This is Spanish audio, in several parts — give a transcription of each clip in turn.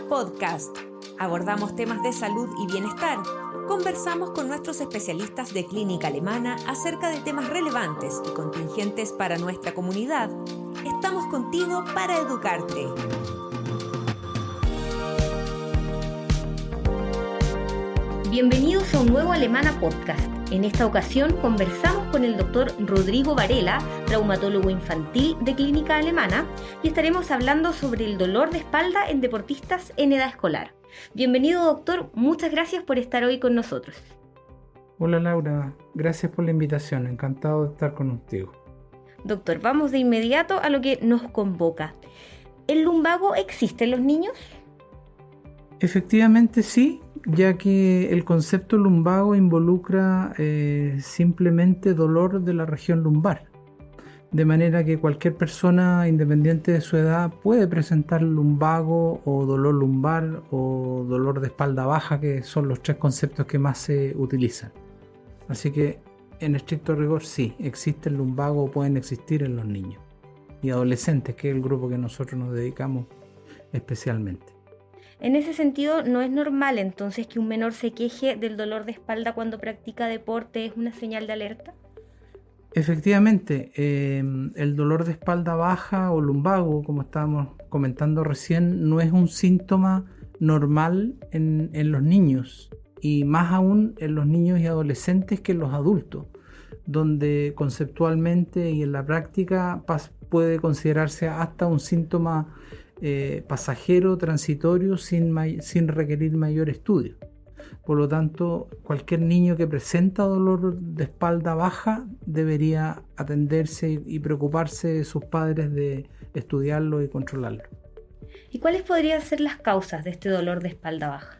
Podcast. Abordamos temas de salud y bienestar. Conversamos con nuestros especialistas de clínica alemana acerca de temas relevantes y contingentes para nuestra comunidad. Estamos contigo para educarte. Bienvenidos a un nuevo Alemana Podcast. En esta ocasión conversamos con el doctor Rodrigo Varela, traumatólogo infantil de Clínica Alemana, y estaremos hablando sobre el dolor de espalda en deportistas en edad escolar. Bienvenido, doctor. Muchas gracias por estar hoy con nosotros. Hola Laura, gracias por la invitación. Encantado de estar contigo. Doctor, vamos de inmediato a lo que nos convoca. ¿El lumbago existe en los niños? Efectivamente sí, ya que el concepto lumbago involucra simplemente dolor de la región lumbar. De manera que cualquier persona, independiente de su edad, puede presentar lumbago o dolor lumbar o dolor de espalda baja, que son los tres conceptos que más se utilizan. Así que, en estricto rigor, sí, existe el lumbago o pueden existir en los niños y adolescentes, que es el grupo que nosotros nos dedicamos especialmente. En ese sentido, ¿no es normal entonces que un menor se queje del dolor de espalda cuando practica deporte? ¿Es una señal de alerta? Efectivamente, el dolor de espalda baja o lumbago, como estábamos comentando recién, no es un síntoma normal en los niños, y más aún en los niños y adolescentes que en los adultos, donde conceptualmente y en la práctica puede considerarse hasta un síntoma pasajero, transitorio, sin requerir mayor estudio. Por lo tanto, cualquier niño que presenta dolor de espalda baja debería atenderse y preocuparse de sus padres de estudiarlo y controlarlo. ¿Y cuáles podrían ser las causas de este dolor de espalda baja?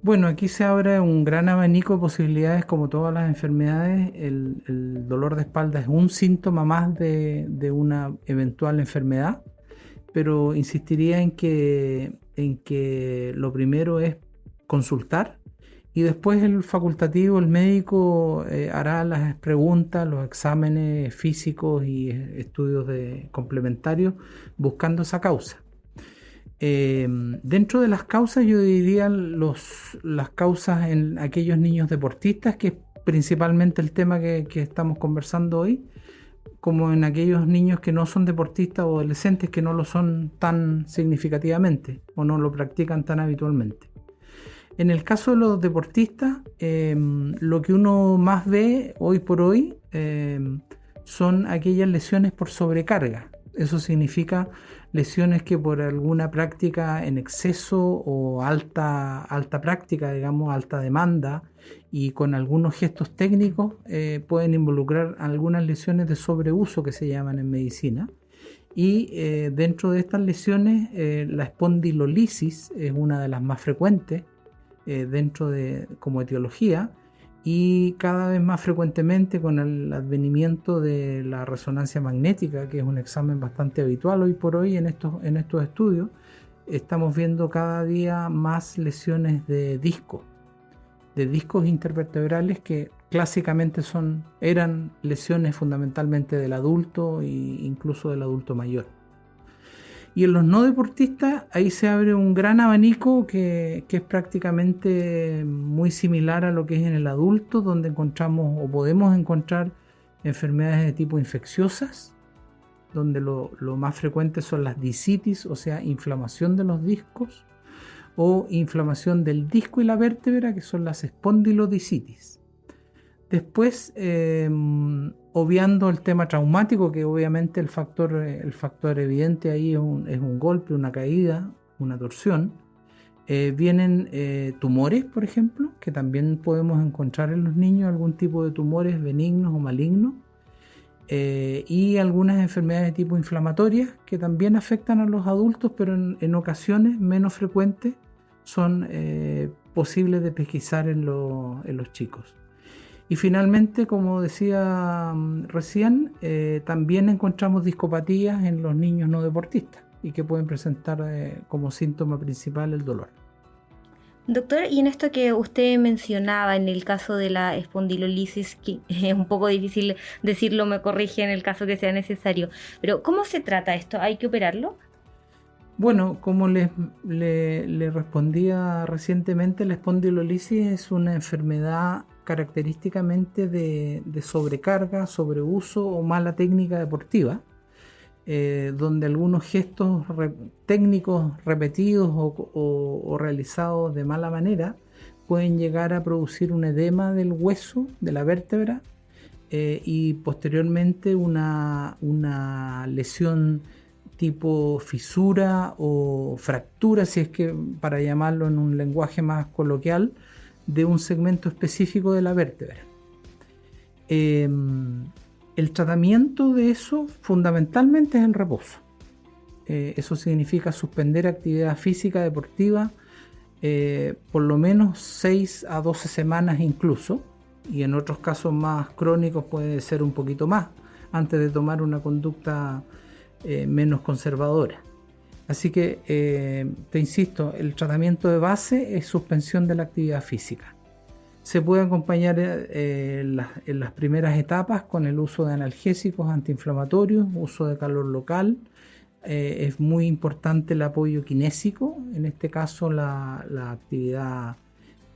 Bueno, aquí se abre un gran abanico de posibilidades. Como todas las enfermedades, el dolor de espalda es un síntoma más de una eventual enfermedad, pero insistiría en que lo primero es consultar, y después el facultativo, el médico, hará las preguntas, los exámenes físicos y estudios complementarios buscando esa causa. Dentro de las causas, yo diría las causas en aquellos niños deportistas, que es principalmente el tema que estamos conversando hoy, como en aquellos niños que no son deportistas o adolescentes que no lo son tan significativamente o no lo practican tan habitualmente. En el caso de los deportistas, lo que uno más ve hoy por hoy son aquellas lesiones por sobrecarga. Eso significa lesiones que por alguna práctica en exceso o alta práctica, digamos, alta demanda, y con algunos gestos técnicos pueden involucrar algunas lesiones de sobreuso que se llaman en medicina. Y dentro de estas lesiones, la espondilolisis es una de las más frecuentes como etiología, y cada vez más frecuentemente con el advenimiento de la resonancia magnética, que es un examen bastante habitual hoy por hoy en estos estudios, estamos viendo cada día más lesiones de discos intervertebrales, que clásicamente eran lesiones fundamentalmente del adulto e incluso del adulto mayor. Y en los no deportistas, ahí se abre un gran abanico que es prácticamente muy similar a lo que es en el adulto, donde encontramos o podemos encontrar enfermedades de tipo infecciosas, donde lo más frecuente son las discitis, o sea, inflamación de los discos, o inflamación del disco y la vértebra, que son las espondilodiscitis. Después, obviando el tema traumático, que obviamente el factor evidente ahí es un golpe, una caída, una torsión. Vienen tumores, por ejemplo, que también podemos encontrar en los niños, algún tipo de tumores benignos o malignos, y algunas enfermedades de tipo inflamatorias que también afectan a los adultos, pero en ocasiones menos frecuentes son posibles de pesquisar en los chicos. Y finalmente, como decía recién, también encontramos discopatías en los niños no deportistas y que pueden presentar como síntoma principal el dolor. Doctor, y en esto que usted mencionaba, en el caso de la espondilolisis, que es un poco difícil decirlo, me corrige en el caso que sea necesario, pero ¿cómo se trata esto? ¿Hay que operarlo? Bueno, como le respondía recientemente, la espondilolisis es una enfermedad característicamente de sobrecarga, sobreuso o mala técnica deportiva, donde algunos gestos técnicos repetidos o realizados de mala manera pueden llegar a producir un edema del hueso, de la vértebra, y posteriormente una lesión tipo fisura o fractura, si es que para llamarlo en un lenguaje más coloquial, de un segmento específico de la vértebra. El tratamiento de eso fundamentalmente es el reposo. Eso significa suspender actividad física deportiva por lo menos 6 a 12 semanas incluso, y en otros casos más crónicos puede ser un poquito más, antes de tomar una conducta menos conservadora. Así que, te insisto, el tratamiento de base es suspensión de la actividad física. Se puede acompañar en las primeras etapas con el uso de analgésicos antiinflamatorios, uso de calor local. Es muy importante el apoyo kinésico, en este caso la actividad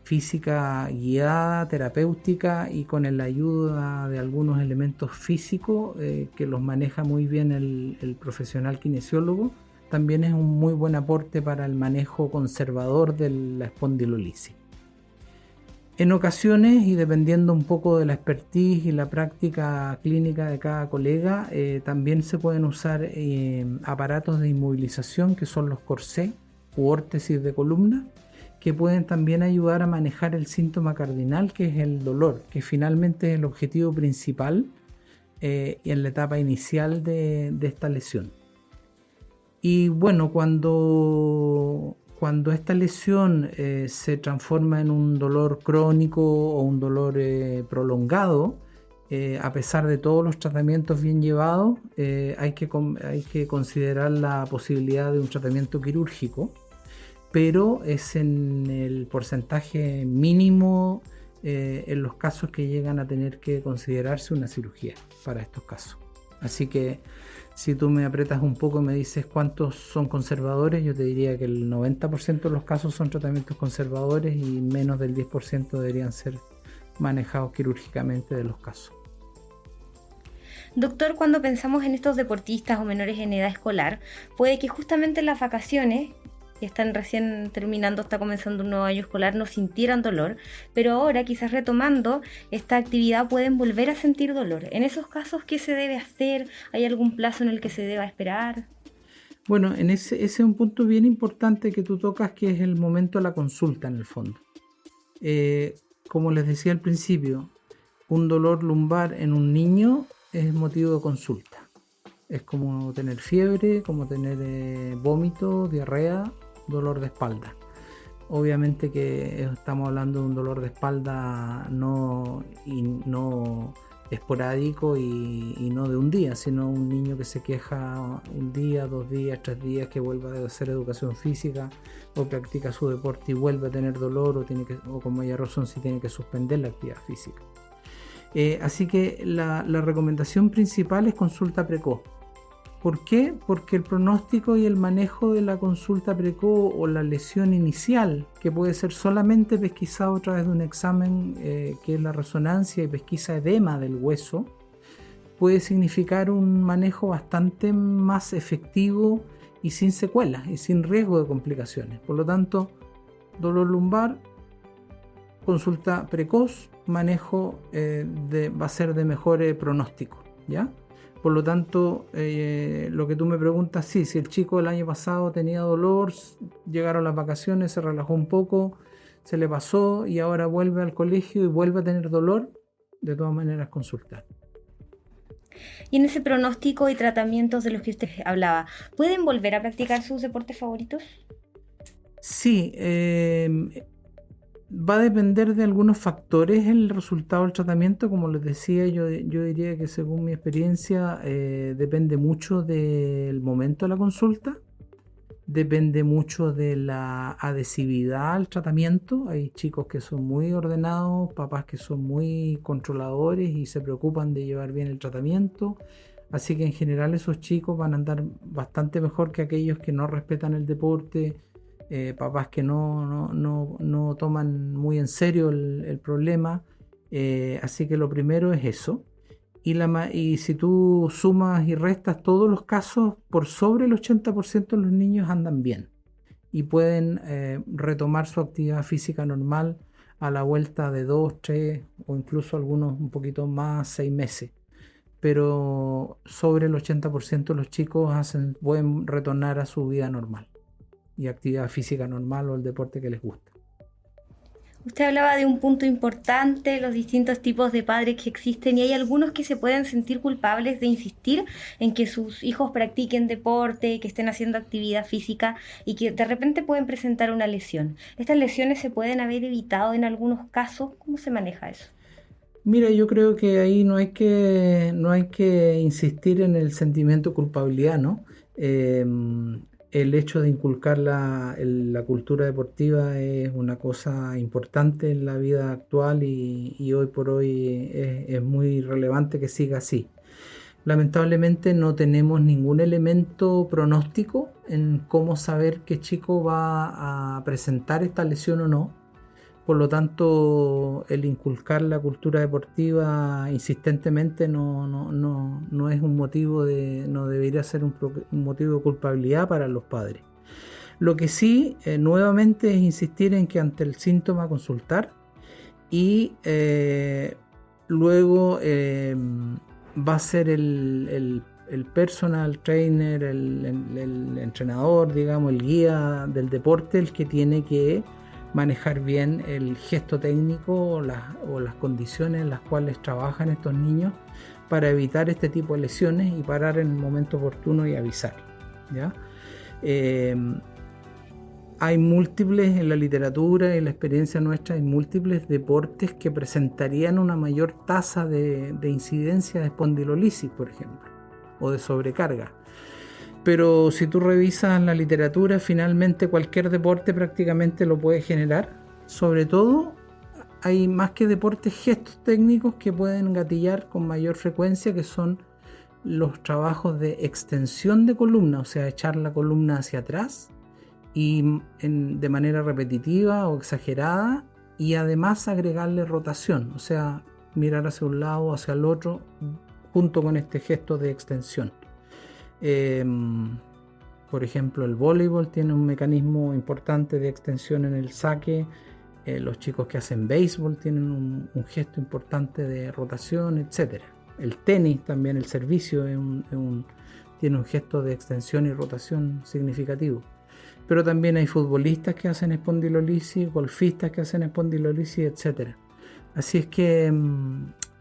física guiada, terapéutica y con la ayuda de algunos elementos físicos que los maneja muy bien el profesional kinesiólogo. También es un muy buen aporte para el manejo conservador de la espondilolisis. En ocasiones, y dependiendo un poco de la expertise y la práctica clínica de cada colega, también se pueden usar aparatos de inmovilización que son los corsés u órtesis de columna, que pueden también ayudar a manejar el síntoma cardinal, que es el dolor, que finalmente es el objetivo principal en la etapa inicial de esta lesión. Y bueno, cuando esta lesión se transforma en un dolor crónico o un dolor prolongado, a pesar de todos los tratamientos bien llevados, hay que considerar la posibilidad de un tratamiento quirúrgico, pero es en el porcentaje mínimo en los casos que llegan a tener que considerarse una cirugía para estos casos. Así que si tú me aprietas un poco y me dices cuántos son conservadores, yo te diría que el 90% de los casos son tratamientos conservadores y menos del 10% deberían ser manejados quirúrgicamente de los casos. Doctor, cuando pensamos en estos deportistas o menores en edad escolar, puede que justamente en las vacaciones, que están recién terminando, está comenzando un nuevo año escolar, no sintieran dolor, pero ahora quizás retomando esta actividad pueden volver a sentir dolor. En esos casos, ¿qué se debe hacer? ¿Hay algún plazo en el que se deba esperar? Bueno, ese es un punto bien importante que tú tocas, que es el momento de la consulta en el fondo. Como les decía al principio, un dolor lumbar en un niño es motivo de consulta. Es como tener fiebre, como tener vómito, diarrea, dolor de espalda. Obviamente que estamos hablando de un dolor de espalda no esporádico y no de un día, sino un niño que se queja un día, 2 días, 3 días, que vuelve a hacer educación física o practica su deporte y vuelve a tener dolor o con mayor razón si tiene que suspender la actividad física. Así que la recomendación principal es consulta precoz. ¿Por qué? Porque el pronóstico y el manejo de la consulta precoz o la lesión inicial, que puede ser solamente pesquisado a través de un examen que es la resonancia y pesquisa edema del hueso, puede significar un manejo bastante más efectivo y sin secuelas y sin riesgo de complicaciones. Por lo tanto, dolor lumbar, consulta precoz, manejo va a ser de mejor pronóstico, ¿ya? Por lo tanto, lo que tú me preguntas, sí, si el chico el año pasado tenía dolor, llegaron las vacaciones, se relajó un poco, se le pasó y ahora vuelve al colegio y vuelve a tener dolor, de todas maneras consultar. Y en ese pronóstico y tratamientos de los que usted hablaba, ¿pueden volver a practicar sus deportes favoritos? Sí, va a depender de algunos factores el resultado del tratamiento. Como les decía, yo diría que según mi experiencia depende mucho del momento de la consulta, depende mucho de la adhesividad al tratamiento. Hay chicos que son muy ordenados, papás que son muy controladores y se preocupan de llevar bien el tratamiento. Así que en general esos chicos van a andar bastante mejor que aquellos que no respetan el deporte, papás que no toman muy en serio el problema. Así que lo primero es eso. Y si tú sumas y restas todos los casos, por sobre el 80% de los niños andan bien y pueden retomar su actividad física normal a la vuelta de 2, 3 o incluso algunos un poquito más, 6 meses. Pero sobre el 80% de los chicos pueden retornar a su vida normal y actividad física normal o el deporte que les gusta. Usted hablaba de un punto importante, los distintos tipos de padres que existen, y hay algunos que se pueden sentir culpables de insistir en que sus hijos practiquen deporte, que estén haciendo actividad física y que de repente pueden presentar una lesión. ¿Estas lesiones se pueden haber evitado en algunos casos? ¿Cómo se maneja eso? Mira, yo creo que ahí no hay que insistir en el sentimiento de culpabilidad, ¿no? El hecho de inculcar la cultura deportiva es una cosa importante en la vida actual y hoy por hoy es muy relevante que siga así. Lamentablemente no tenemos ningún elemento pronóstico en cómo saber qué chico va a presentar esta lesión o no. Por lo tanto, el inculcar la cultura deportiva insistentemente no es un motivo no debería ser un motivo de culpabilidad para los padres. Lo que sí, nuevamente, es insistir en que ante el síntoma consultar y luego va a ser el personal trainer, el entrenador, digamos, el guía del deporte, el que tiene que manejar bien el gesto técnico o las condiciones en las cuales trabajan estos niños para evitar este tipo de lesiones y parar en el momento oportuno y avisar, ¿ya? Hay múltiples en la literatura y en la experiencia nuestra, hay múltiples deportes que presentarían una mayor tasa de incidencia de espondilolisis, por ejemplo, o de sobrecarga. Pero si tú revisas la literatura, finalmente cualquier deporte prácticamente lo puede generar. Sobre todo, hay más que deportes, gestos técnicos que pueden gatillar con mayor frecuencia, que son los trabajos de extensión de columna, o sea, echar la columna hacia atrás y de manera repetitiva o exagerada, y además agregarle rotación, o sea, mirar hacia un lado o hacia el otro junto con este gesto de extensión. Por ejemplo, el voleibol tiene un mecanismo importante de extensión en el saque. Los chicos que hacen béisbol tienen un gesto importante de rotación, etc. El tenis también, el servicio, tiene un gesto de extensión y rotación significativo. Pero también hay futbolistas que hacen espondilolisis, golfistas que hacen espondilolisis, etc. Así es que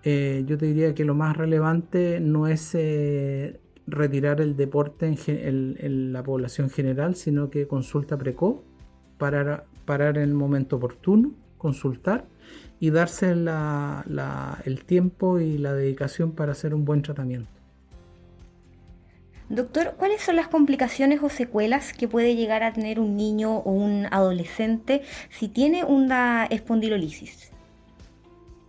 yo te diría que lo más relevante no es retirar el deporte en la población general, sino que consulta precoz, parar en el momento oportuno, consultar y darse el tiempo y la dedicación para hacer un buen tratamiento. Doctor, ¿cuáles son las complicaciones o secuelas que puede llegar a tener un niño o un adolescente si tiene una espondilolisis?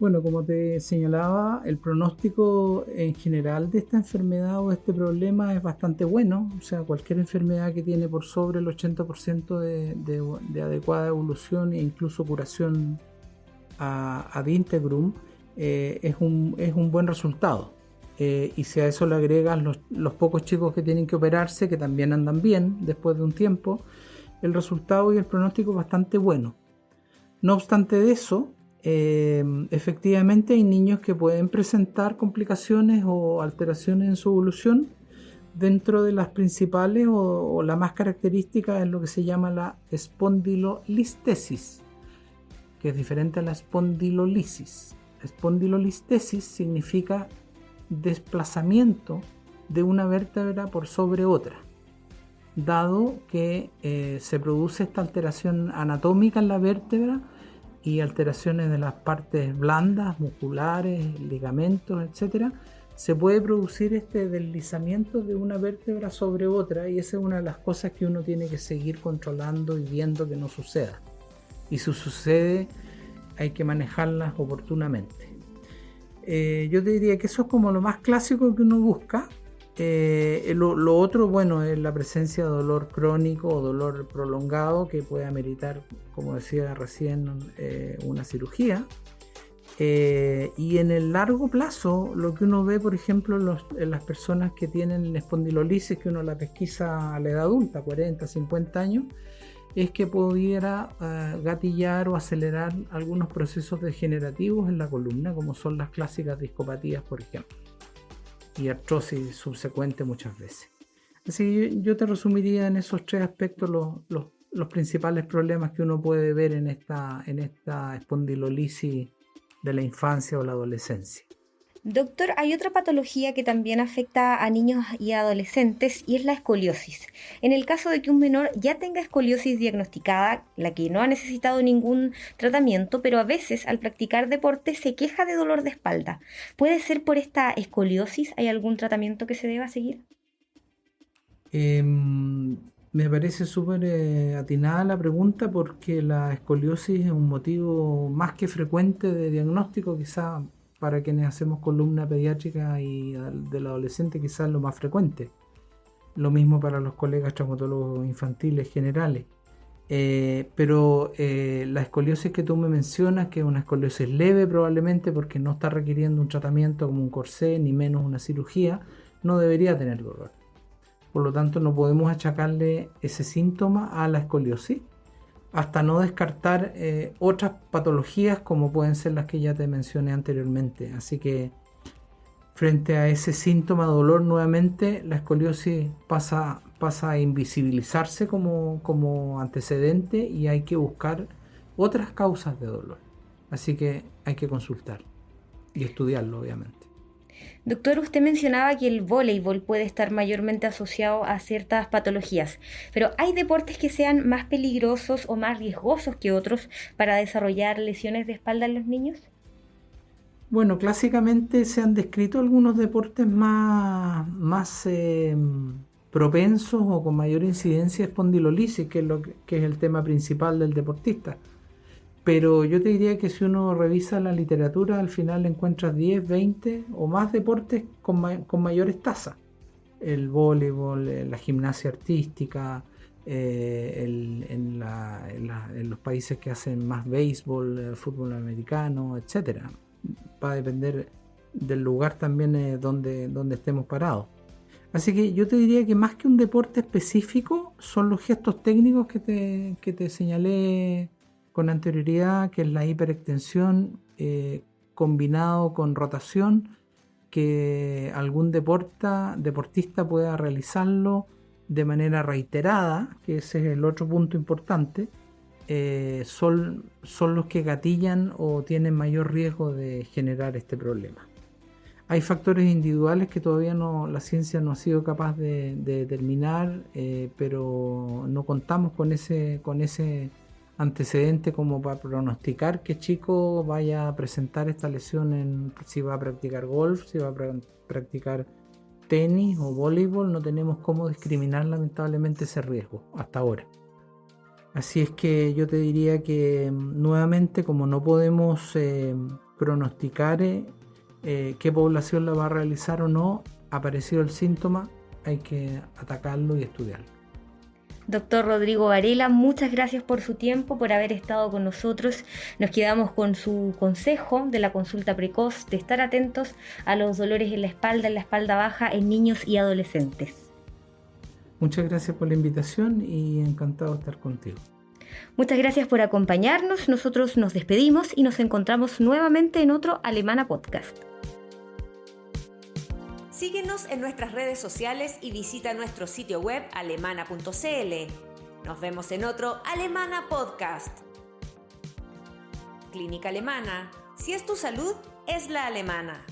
Bueno, como te señalaba, el pronóstico en general de esta enfermedad o este problema es bastante bueno. O sea, cualquier enfermedad que tiene por sobre el 80% de adecuada evolución e incluso curación ad integrum es un buen resultado. Y si a eso le agregas los pocos chicos que tienen que operarse, que también andan bien después de un tiempo, el resultado y el pronóstico es bastante bueno. No obstante de eso, efectivamente hay niños que pueden presentar complicaciones o alteraciones en su evolución. Dentro de las principales o la más característica es lo que se llama la espondilolistesis, que es diferente a la espondilolisis. La espondilolistesis significa desplazamiento de una vértebra por sobre otra, dado que se produce esta alteración anatómica en la vértebra y alteraciones de las partes blandas, musculares, ligamentos, etc., se puede producir este deslizamiento de una vértebra sobre otra, y esa es una de las cosas que uno tiene que seguir controlando y viendo que no suceda. Y si sucede, hay que manejarlas oportunamente. Yo te diría que eso es como lo más clásico que uno busca, Lo otro, bueno, es la presencia de dolor crónico o dolor prolongado que puede ameritar, como decía recién, una cirugía. Y en el largo plazo, lo que uno ve, por ejemplo, en las personas que tienen espondilolisis, que uno la pesquisa a la edad adulta, 40, 50 años, es que pudiera gatillar o acelerar algunos procesos degenerativos en la columna, como son las clásicas discopatías, por ejemplo, y artrosis subsecuente muchas veces. Así que yo te resumiría en esos tres aspectos los principales problemas que uno puede ver en esta espondilolisis de la infancia o la adolescencia. Doctor, hay otra patología que también afecta a niños y adolescentes y es la escoliosis. En el caso de que un menor ya tenga escoliosis diagnosticada, la que no ha necesitado ningún tratamiento, pero a veces al practicar deporte se queja de dolor de espalda. ¿Puede ser por esta escoliosis? ¿Hay algún tratamiento que se deba seguir? Me parece súper atinada la pregunta porque la escoliosis es un motivo más que frecuente de diagnóstico, quizá para quienes hacemos columna pediátrica y del adolescente quizás lo más frecuente. Lo mismo para los colegas traumatólogos infantiles generales. Pero la escoliosis que tú me mencionas, que es una escoliosis leve probablemente porque no está requiriendo un tratamiento como un corsé ni menos una cirugía, no debería tener dolor. Por lo tanto, no podemos achacarle ese síntoma a la escoliosis hasta no descartar otras patologías como pueden ser las que ya te mencioné anteriormente. Así que frente a ese síntoma de dolor nuevamente, la escoliosis pasa a invisibilizarse como antecedente y hay que buscar otras causas de dolor. Así que hay que consultar y estudiarlo, obviamente. Doctor, usted mencionaba que el voleibol puede estar mayormente asociado a ciertas patologías, pero ¿hay deportes que sean más peligrosos o más riesgosos que otros para desarrollar lesiones de espalda en los niños? Bueno, clásicamente se han descrito algunos deportes más propensos o con mayor incidencia de espondilolisis, que es el tema principal del deportista. Pero yo te diría que si uno revisa la literatura, al final encuentras 10, 20 o más deportes con mayores tasas. El voleibol, la gimnasia artística, en los países que hacen más béisbol, fútbol americano, etc. Va a depender del lugar también donde estemos parados. Así que yo te diría que más que un deporte específico, son los gestos técnicos que te señalé con anterioridad, que es la hiperextensión combinado con rotación, que algún deportista pueda realizarlo de manera reiterada, que ese es el otro punto importante, son los que gatillan o tienen mayor riesgo de generar este problema. Hay factores individuales que todavía la ciencia no ha sido capaz de determinar, pero no contamos con ese antecedente como para pronosticar qué chico vaya a presentar esta lesión si va a practicar golf, si va a practicar tenis o voleibol. No tenemos cómo discriminar lamentablemente ese riesgo hasta ahora. Así es que yo te diría que nuevamente, como no podemos pronosticar qué población la va a realizar o no, aparecido el síntoma, hay que atacarlo y estudiarlo. Doctor Rodrigo Varela, muchas gracias por su tiempo, por haber estado con nosotros. Nos quedamos con su consejo de la consulta precoz, de estar atentos a los dolores en la espalda baja en niños y adolescentes. Muchas gracias por la invitación y encantado de estar contigo. Muchas gracias por acompañarnos. Nosotros nos despedimos y nos encontramos nuevamente en otro Alemana Podcast. Síguenos en nuestras redes sociales y visita nuestro sitio web alemana.cl. Nos vemos en otro Alemana Podcast. Clínica Alemana. Si es tu salud, es la alemana.